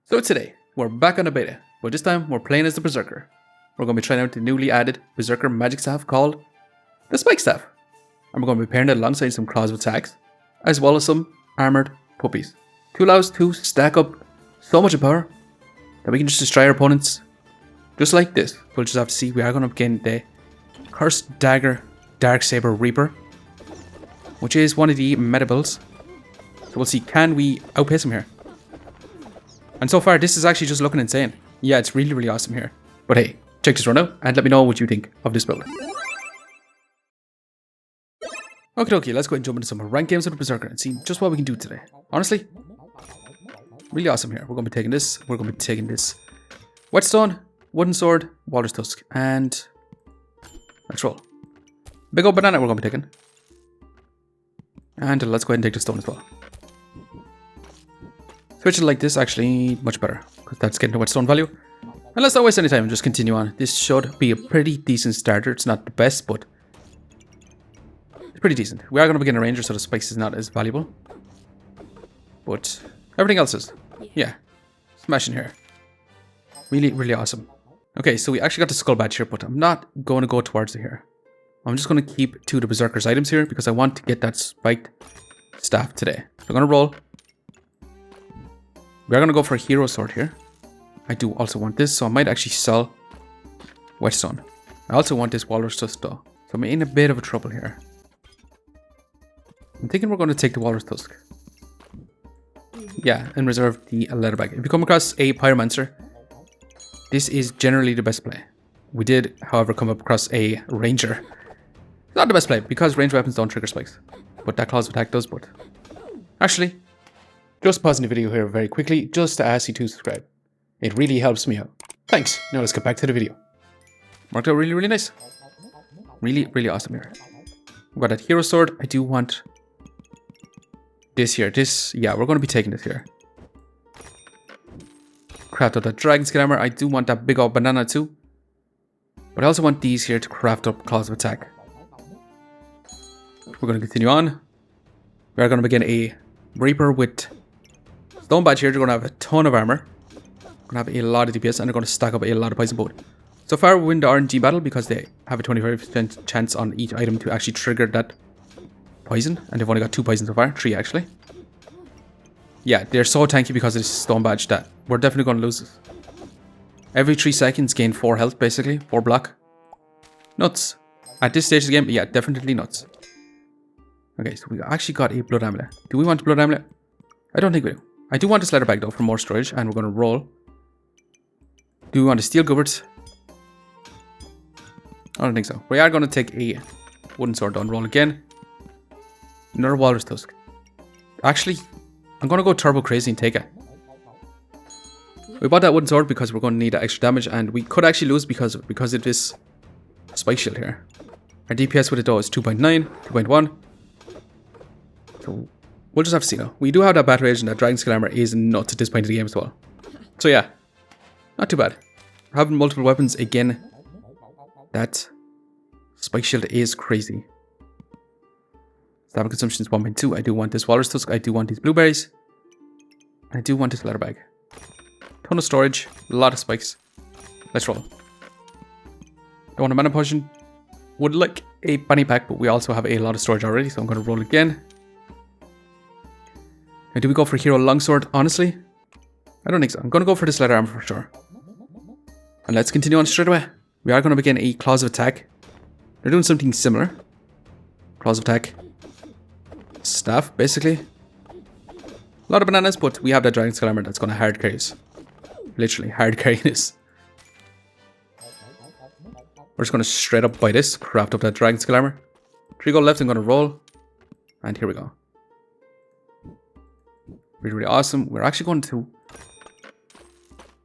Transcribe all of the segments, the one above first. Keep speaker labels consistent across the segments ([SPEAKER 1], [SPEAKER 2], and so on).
[SPEAKER 1] So today, we're back on a beta, but this time we're playing as the Berserker. We're going to be trying out the newly added Berserker magic staff called the Spike Staff. And we're going to be pairing it alongside some claws of attacks, as well as some armoured puppies, to allow us to stack up so much power that we can just destroy our opponents just like this. We'll just have to see. We are going to begin the Cursed Dagger Darksaber Reaper, which is one of the meta builds. So we'll see, can we outpace him here? And so far, this is actually just looking insane. Yeah, it's really, really awesome here. But hey, check this run out and let me know what you think of this build. Okay, let's go ahead and jump into some ranked games with the Berserker and see just what we can do today. Honestly, really awesome here. We're going to be taking this. We're going to be taking this Whetstone, Wooden Sword, Walrus Tusk, and let's roll. Big old banana we're going to be taking. And let's go ahead and take the stone as well. Switch it like this, actually much better, because that's getting the whetstone value. And let's not waste any time and just continue on. This should be a pretty decent starter. It's not the best, but it's pretty decent. We are going to begin a ranger, so the spikes is not as valuable. But everything else is. Yeah. Smashing here. Really, really awesome. Okay, so we actually got the skull badge here, but I'm not going to go towards it here. I'm just going to keep to the Berserker's items here, because I want to get that spiked staff today. So I'm going to roll. We're going to go for a hero sword here. I do also want this, so I might actually sell Whetstone. I also want this Walrus Tusk though. So I'm in a bit of a trouble here. I'm thinking we're going to take the Walrus Tusk. Yeah, and reserve the leather bag. If you come across a Pyromancer, this is generally the best play. We did, however, come across a Ranger. Not the best play, because ranged weapons don't trigger spikes. But that claws of attack does, but... Actually... Just pausing the video here very quickly, just to ask you to subscribe. It really helps me out. Thanks. Now let's get back to the video. Worked out really, really nice. Really, really awesome here. We've got that hero sword. I do want this here. This, yeah, we're going to be taking this here. Craft up that dragon skin armor. I do want that big old banana too. But I also want these here to craft up claws of attack. We're going to continue on. We are going to begin a Reaper with Stone Badge here. They're going to have a ton of armor. Going to have a lot of DPS and they're going to stack up a lot of poison bolt. So far we win the RNG battle because they have a 25% chance on each item to actually trigger that poison. And they've only got 2 poisons so far. 3 actually. Yeah, they're so tanky because of this Stone Badge that we're definitely going to lose this. Every 3 seconds gain 4 health basically. 4 block. Nuts. At this stage of the game, yeah, definitely nuts. Okay, so we actually got a blood amulet. Do we want a blood amulet? I don't think we do. I do want this leather bag though for more storage, and we're going to roll. Do we want a steel goobert? I don't think so. We are going to take a wooden sword down. Roll again. Another walrus tusk. Actually, I'm going to go turbo crazy and take it. We bought that wooden sword because we're going to need that extra damage, and we could actually lose because of this spike shield here. Our DPS with it though is 2.9, 2.1. So we'll just have to see now. We do have that battle rage and that dragon skill armor is nuts at this point of the game as well. So yeah, not too bad. We're having multiple weapons again. That spike shield is crazy. Stamina consumption is 1.2. I do want this walrus tusk. I do want these blueberries. I do want this leather bag. Ton of storage. A lot of spikes. Let's roll. Don't want a mana potion. Would like a bunny pack, but we also have a lot of storage already, so I'm going to roll again. Now, do we go for hero longsword? Honestly, I don't think so. I'm going to go for this leather armor for sure. And let's continue on straight away. We are going to begin a claws of attack. They're doing something similar. Claws of attack. Staff, basically. A lot of bananas, but we have that dragon skull armor that's going to hard carry us. Literally hard carry this. We're just going to straight up buy this. Craft up that dragon skull armor. 3 gold left. I'm going to roll. And here we go. Really, really awesome. We're actually going to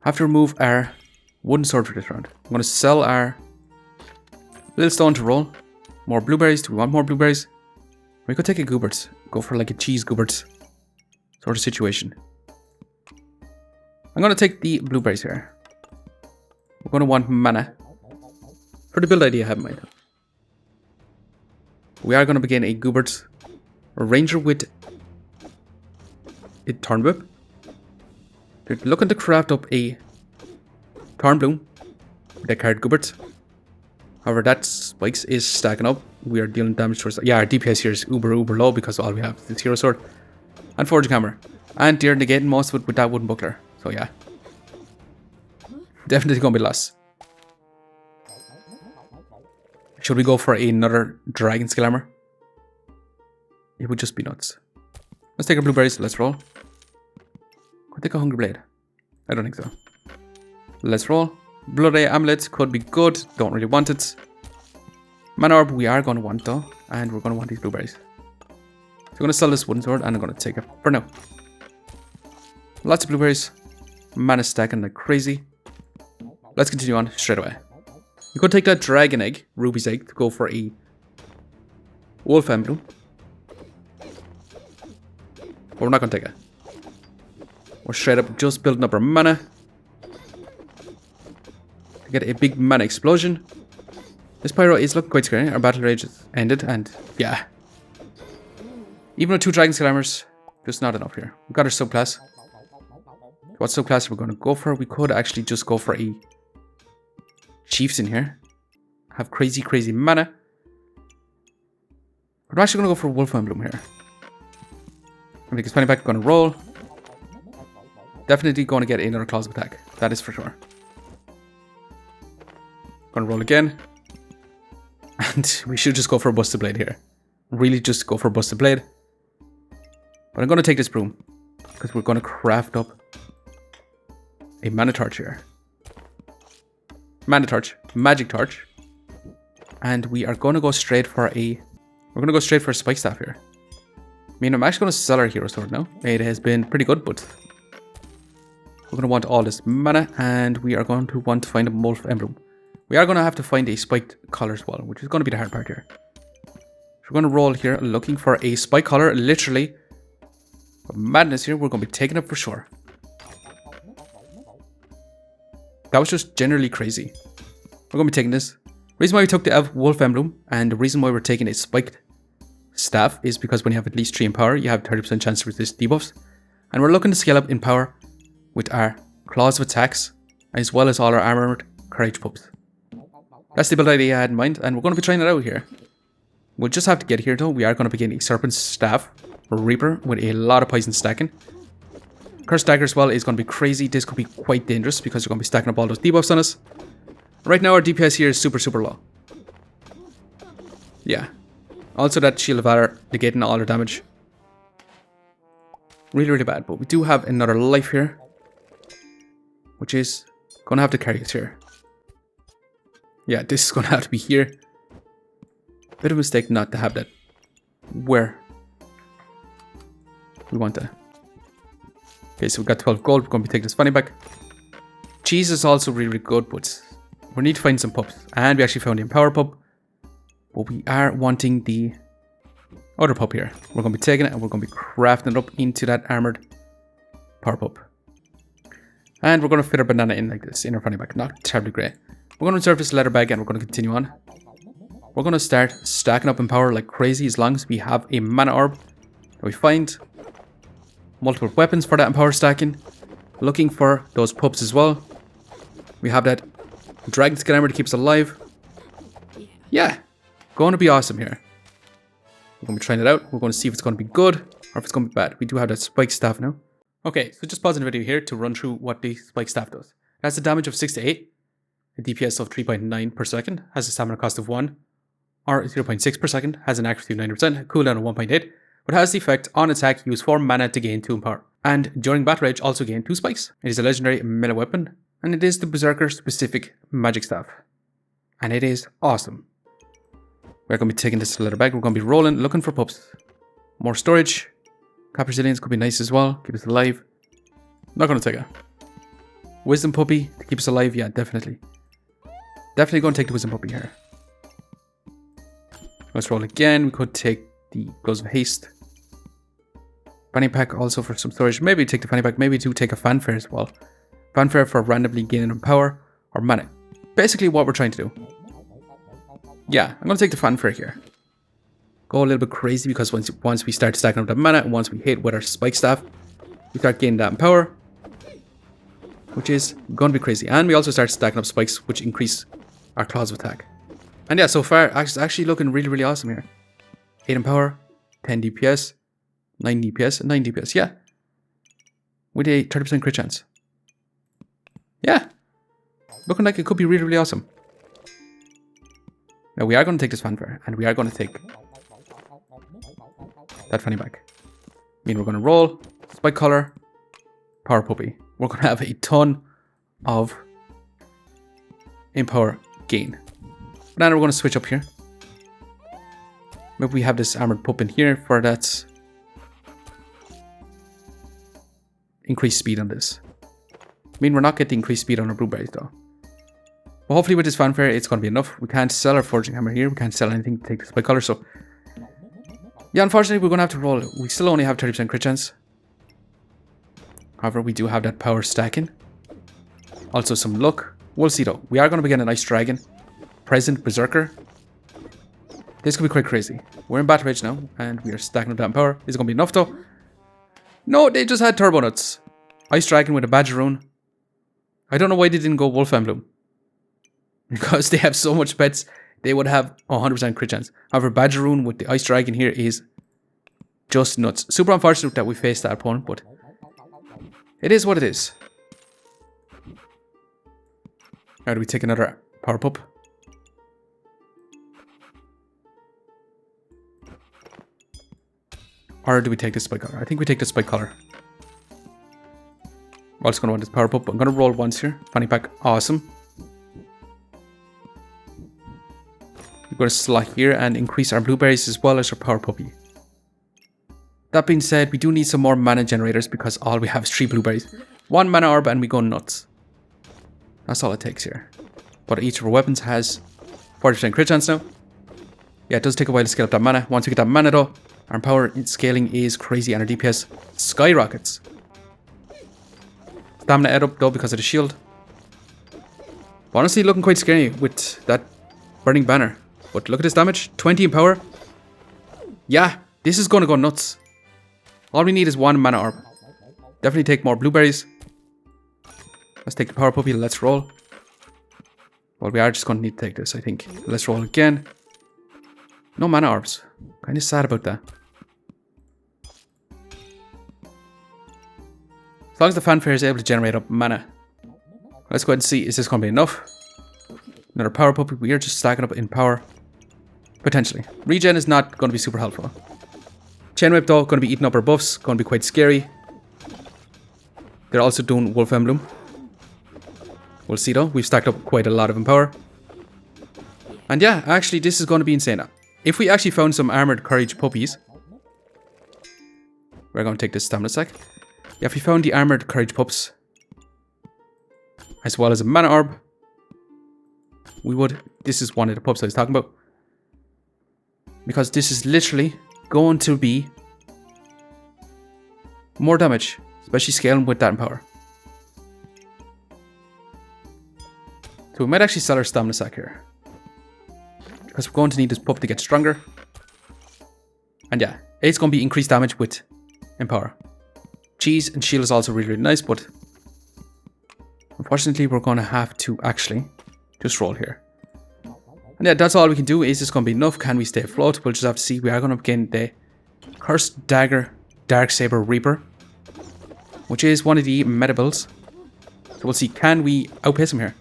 [SPEAKER 1] have to remove our wooden sword for this round. I'm going to sell our little stone to roll. More blueberries. Do we want more blueberries? We could take a goobert. Go for like a cheese goobert sort of situation. I'm going to take the blueberries here. We're going to want mana for the build idea I have in mind. We are going to begin a goobert, a ranger with a turn whip. They're looking to craft up a Thorn Bloom with a card Gubbert. However, that spikes is stacking up. We are dealing damage towards... Yeah, our DPS here is uber low because all we have is this Hero Sword. And Forging Hammer. And they're negating most of it with that Wooden Buckler. So yeah. Definitely going to be lost. Should we go for another Dragon Skill Armor? It would just be nuts. Let's take our blueberries. Let's roll. Could take a Hungry Blade. I don't think so. Let's roll. Blood Eye Amulet could be good. Don't really want it. Mana Orb we are going to want though. And we're going to want these blueberries. So I'm going to sell this wooden sword and I'm going to take it for now. Lots of blueberries. Mana stacking like crazy. Let's continue on straight away. You could take that Dragon Egg, Ruby's Egg, to go for a Wolf Emblem. But we're not going to take it. We're straight up just building up our mana. To get a big mana explosion. This Pyro is looking quite scary. Our battle rage is ended and yeah. Even with 2 Dragon Skill Armors, just not enough here. We've got our subclass. What subclass we're going to go for? We could actually just go for a Chieftain here. Have crazy mana. But I'm actually going to go for Wolf Emblem here. I'm going to take his back, going to roll. Definitely going to get another Claws of Attack. That is for sure. Going to roll again. And we should just go for a Busted Blade here. Really just go for a Busted Blade. But I'm going to take this broom. Because we're going to craft up a Mana Torch here. Mana Torch. Magic Torch. And we are going to go straight for a... We're going to go straight for a Spike Staff here. I mean, I'm actually going to sell our Hero Sword now. It has been pretty good, but... We're going to want all this mana. And we are going to want to find a Wolf Emblem. We are going to have to find a Spiked Collar as well, which is going to be the hard part here. So we're going to roll here, looking for a Spike Collar, literally. Madness here, we're going to be taking it for sure. That was just generally crazy. We're going to be taking this. Reason why we took the Wolf Emblem, and the reason why we're taking a Spiked Staff, is because when you have at least 3 in power, you have 30% chance to resist debuffs. And we're looking to scale up in power with our Claws of Attacks, as well as all our Armored Courage Pups. That's the build idea I had in mind, and we're going to be trying it out here. We'll just have to get here though. We are going to begin a Serpent Staff, or Reaper, with a lot of poison stacking. Curse Dagger as well is going to be crazy. This could be quite dangerous because we're going to be stacking up all those debuffs on us. Right now our DPS here is super low. Yeah. Also that Shield of Valor negating all our damage. Really bad, but we do have another life here. Which is going to have to carry us here. Yeah, this is going to have to be here. Bit of a mistake not to have that where we want that. Okay, so we've got 12 gold. We're going to be taking this funny back. Cheese is also really good, but we need to find some pups. And we actually found the Empower pup. But we are wanting the other pup here. We're going to be taking it and we're going to be crafting it up into that armored power pup. And we're going to fit our banana in like this in our funny back. Not terribly great. We're going to reserve this leather bag and we're going to continue on. We're going to start stacking up in power like crazy as long as we have a mana orb that we find. Multiple weapons for that empower stacking. Looking for those pups as well. We have that Dragon Skill Armor to keep us alive. Yeah. Going to be awesome here. We're going to be trying it out. We're going to see if it's going to be good or if it's going to be bad. We do have that Spike Staff now. Okay, so just pausing the video here to run through what the Spike Staff does. It has a damage of 6 to 8. A DPS of 3.9 per second. Has a stamina cost of 1. Or 0.6 per second. Has an accuracy of 90%. A cooldown of 1.8. But has the effect on attack, use 4 mana to gain 2 in power. And during battle rage, also gain 2 spikes. It is a legendary melee weapon, and it is the Berserker specific magic staff. And it is awesome. We're going to be taking this leather bag, we're going to be rolling, looking for pups. More storage. Copper Zillions could be nice as well, keep us alive. Not going to take it. Wisdom Puppy to keep us alive, yeah, definitely. Definitely going to take the Wisdom Puppy here. Let's roll again, we could take the Gloves of Haste. Fanny Pack also for some storage. Maybe take the Fanny Pack. Maybe do take a Fanfare as well. Fanfare for randomly gaining in power or mana. Basically what we're trying to do. Yeah, I'm going to take the Fanfare here. Go a little bit crazy because once we start stacking up that mana and once we hit with our Spike Staff, we start gaining that in power. which is going to be crazy. And we also start stacking up spikes, which increase our claws of attack. And yeah, so far, it's actually looking really, really awesome here. 8 in power, 10 DPS, 9 DPS, and 9 DPS. Yeah. With a 30% crit chance. Yeah. Looking like it could be really, really awesome. Now, we are going to take this fanfare, and we are going to take that fanny back. I mean, we're going to roll, spike collar, power puppy. We're going to have a ton of empower gain. But now we're going to switch up here. Maybe we have this armored pup in here for that increased speed on this. I mean, we're not getting increased speed on our blueberries though. But hopefully with this fanfare, it's going to be enough. We can't sell our forging hammer here. We can't sell anything to take this by color. So yeah, unfortunately, we're going to have to roll. We still only have 30% crit chance. However, we do have that power stacking. Also some luck. We'll see though. We are going to be getting a nice dragon. Present Berserker. This could be quite crazy. We're in battle rage now, and we are stacking up that power. Is it going to be enough though? No, they just had turbo nuts. Ice dragon with a badger rune. I don't know why they didn't go wolf emblem. Because they have so much pets, they would have 100% crit chance. However, badger rune with the ice dragon here is just nuts. Super unfortunate that we faced that opponent, but it is what it is. Now do we take another power pup? Or do we take this spike collar? I think we take this spike collar. I'm also going to want this power pup. I'm going to roll once here. Fanny pack. Awesome. We're going to slot here and increase our blueberries as well as our power puppy. That being said, we do need some more mana generators because all we have is 3 blueberries. 1 mana orb and we go nuts. That's all it takes here. But each of our weapons has 40% crit chance now. Yeah, it does take a while to scale up that mana. Once we get that mana though, our power scaling is crazy and our DPS skyrockets. Stamina ed up though because of the shield. But honestly, looking quite scary with that burning banner. But look at this damage, 20 in power. Yeah, this is going to go nuts. All we need is 1 mana orb. Definitely take more blueberries. Let's take the power puppy, let's roll. Well, we are just going to need to take this, I think. Let's roll again. No mana orbs. Kind of sad about that. As long as the fanfare is able to generate up mana. Let's go ahead and see, is this going to be enough? Another power puppy, we are just stacking up in power. Potentially. Regen is not going to be super helpful. Chain whip though, going to be eating up our buffs. Going to be quite scary. They're also doing wolf emblem. We'll see though. We've stacked up quite a lot of empower. And yeah, actually this is going to be insane. If we actually found some armored courage puppies. We're going to take this stamina sack. Yeah, if we found the armored courage pups. As well as a mana orb. We would. This is one of the pups I was talking about. Because this is literally going to be more damage. Especially scaling with that in power. So we might actually sell our stamina sack here. Because we're going to need this pup to get stronger. And yeah, it's going to be increased damage with empower. Cheese and shield is also really, really nice, but unfortunately we're going to have to actually just roll here. And yeah, that's all we can do. Is this going to be enough? Can we stay afloat? We'll just have to see. We are going to begin the Cursed Dagger Darksaber Reaper, which is one of the meta builds. So we'll see, can we outpace him here?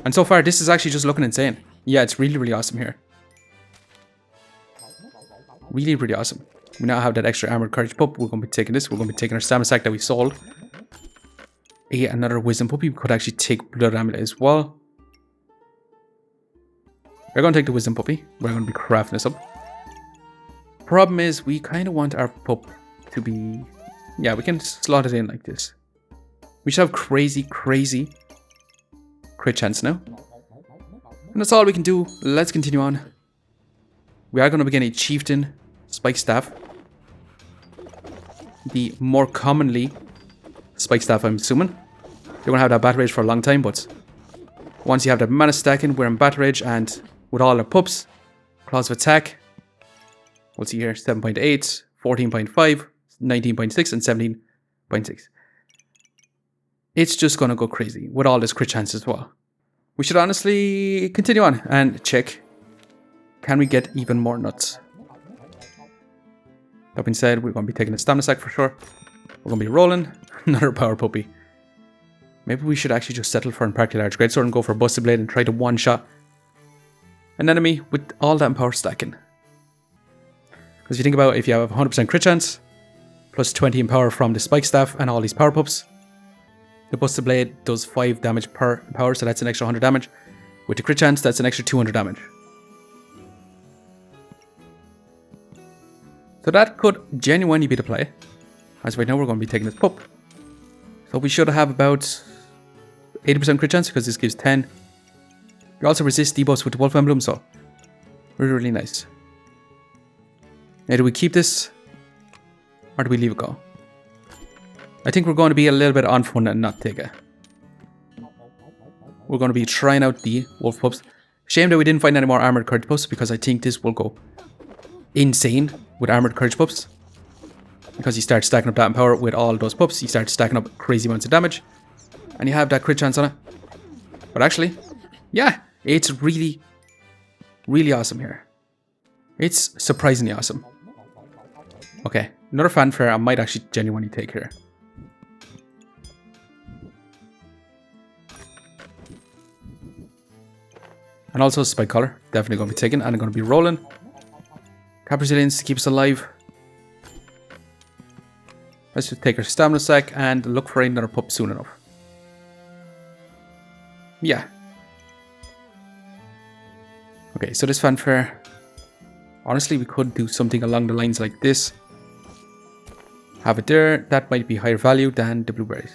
[SPEAKER 1] And so far, this is actually just looking insane. Yeah, it's really, really awesome here. Really, really awesome. We now have that extra armored courage pup. We're going to be taking this. We're going to be taking our stamina sack that we sold. Another wisdom puppy. We could actually take blood amulet as well. We're going to take the wisdom puppy. We're going to be crafting this up. Problem is, we kind of want our pup to be... Yeah, we can slot it in like this. We should have crazy, crazy crit chance now. And that's all we can do. Let's continue on. We are going to begin a Chieftain Spike Staff. The more commonly Spike Staff, I'm assuming. You're going to have that battle rage for a long time, but once you have that mana stacking, we're in battle rage, and with all our pups, claws of attack, we'll see here 7.8, 14.5, 19.6, and 17.6. it's just going to go crazy with all this crit chance as well. We should honestly continue on and check. Can we get even more nuts? That being said, we're going to be taking a stamina sack for sure. We're going to be rolling. Another power puppy. Maybe we should actually just settle for an practically large greatsword and go for a busted blade and try to one-shot an enemy with all that power stacking. Because if you think about it, if you have 100% crit chance, plus 20 in power from the spike staff and all these power pups, the busted blade does 5 damage per power, so that's an extra 100 damage. With the crit chance, that's an extra 200 damage. So that could genuinely be the play. As right now, we're going to be taking this pup. So we should have about 80% crit chance because this gives 10. You also resist debuffs with the Wolf Emblem, so really, really nice. Now, do we keep this or do we leave it go? I think we're going to be a little bit on fun and not take it. We're going to be trying out the Wolf Pups. Shame that we didn't find any more Armored Courage Pups because I think this will go insane with Armored Courage Pups. Because you start stacking up that in power with all those pups, you start stacking up crazy amounts of damage. And you have that crit chance on it. But actually, yeah, it's really, really awesome here. It's surprisingly awesome. Okay, another fanfare I might actually genuinely take here. And also Spike Collar, definitely going to be taken, and I'm going to be rolling. Cap Resilience to keep us alive. Let's just take our stamina sack and look for another pup soon enough. Yeah. Okay, so this fanfare. Honestly, we could do something along the lines like this. Have it there. That might be higher value than the blueberries.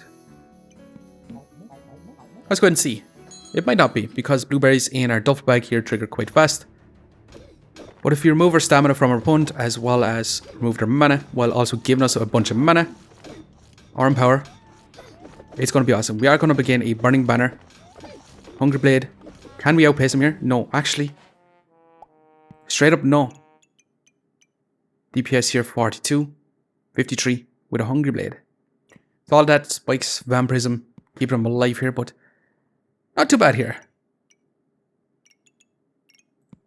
[SPEAKER 1] Let's go ahead and see. It might not be, because blueberries in our duffel bag here trigger quite fast. But if you remove our stamina from our opponent, as well as remove their mana, while also giving us a bunch of mana, or power, it's going to be awesome. We are going to begin a Burning Banner. Hungry Blade. Can we outpace him here? No, actually. Straight up, no. DPS here, 42. 53 with a Hungry Blade. So all that spikes Vampirism, keeping him alive here, but not too bad here.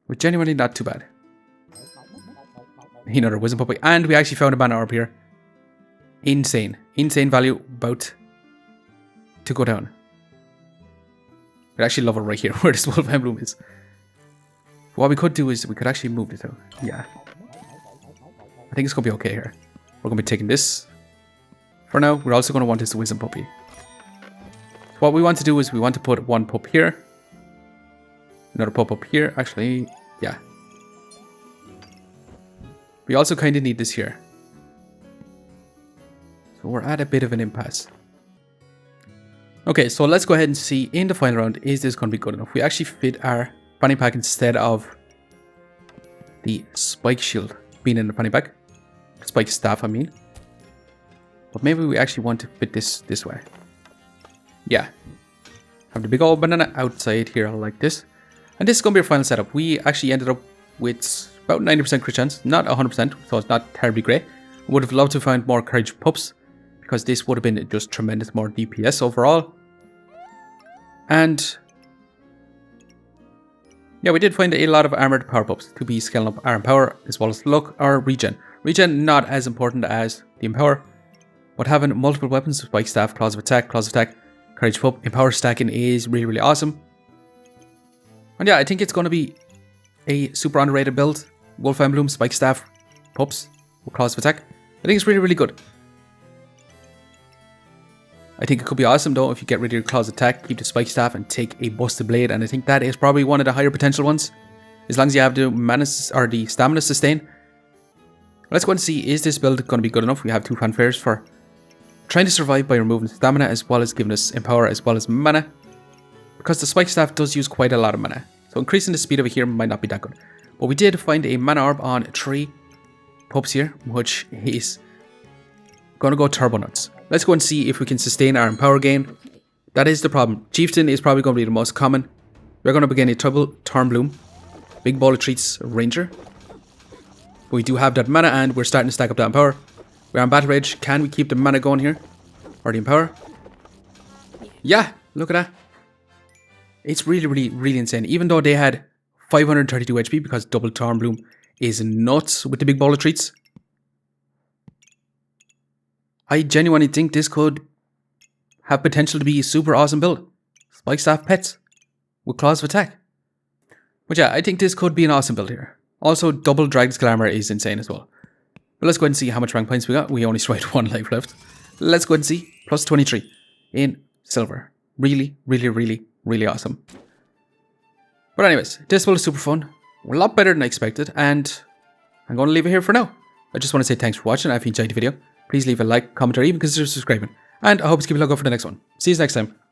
[SPEAKER 1] But genuinely not too bad. Another Wisdom Puppy. And we actually found a Mana Orb here. Insane. Insane value about to go down. I actually love it right here where this Wolf Emblem is. What we could do is we could actually move this out. Yeah. I think it's going to be okay here. We're going to be taking this. For now, we're also going to want this Wisdom Puppy. So what we want to do is we want to put one pup here. Another pup up here. Actually, yeah. We also kind of need this here. So we're at a bit of an impasse. Okay, so let's go ahead and see in the final round, is this going to be good enough? We actually fit our fanny pack instead of the spike shield being in the fanny pack. Spike staff, I mean. But maybe we actually want to fit this way. Yeah. Have the big old banana outside here like this. And this is going to be our final setup. We actually ended up with about 90% crit chance. Not 100%, so it's not terribly great. Would have loved to find more courage pups, because this would have been just tremendous more DPS overall. And yeah, we did find a lot of armored power pups to be scaling up our power as well as luck or regen. Regen not as important as the empower, but having multiple weapons, spike staff, claws of attack, courage pup, empower stacking is really, really awesome. And yeah, I think it's going to be a super underrated build. Wolf Emblem, spike staff, pups, claws of attack. I think it's really, really good. I think it could be awesome though if you get rid of your claws attack, keep the spike staff and take a busted blade, and I think that is probably one of the higher potential ones. As long as you have the mana or the stamina sustain. Let's go and see, is this build going to be good enough? We have two fanfares for trying to survive by removing stamina as well as giving us empower as well as mana. Because the spike staff does use quite a lot of mana. So increasing the speed of it here might not be that good. But we did find a mana orb on 3 pups here, which is going to go turbo nuts. Let's go and see if we can sustain our empower gain. That is the problem. Chieftain is probably going to be the most common. We're going to begin a Trouble Turn Bloom. Big Bowl of Treats Ranger. But we do have that mana and we're starting to stack up that empower. We're on Battle Rage. Can we keep the mana going here? Or the empower? Yeah, look at that. It's really, really, really insane. Even though they had 532 HP because double Torn Bloom is nuts with the big ball of treats. I genuinely think this could have potential to be a super awesome build. Spike Staff Pets with Claws of Attack. But yeah, I think this could be an awesome build here. Also, double Dragon Skull Armor is insane as well. But let's go ahead and see how much rank points we got. We only still have 1 life left. Let's go ahead and see. Plus 23 in silver. Really, really, really, really awesome. But anyways, this build is super fun. A lot better than I expected. And I'm going to leave it here for now. I just want to say thanks for watching. If you enjoyed the video, please leave a like, comment, or even consider subscribing. And I hope you keep a look out for the next one. See you next time.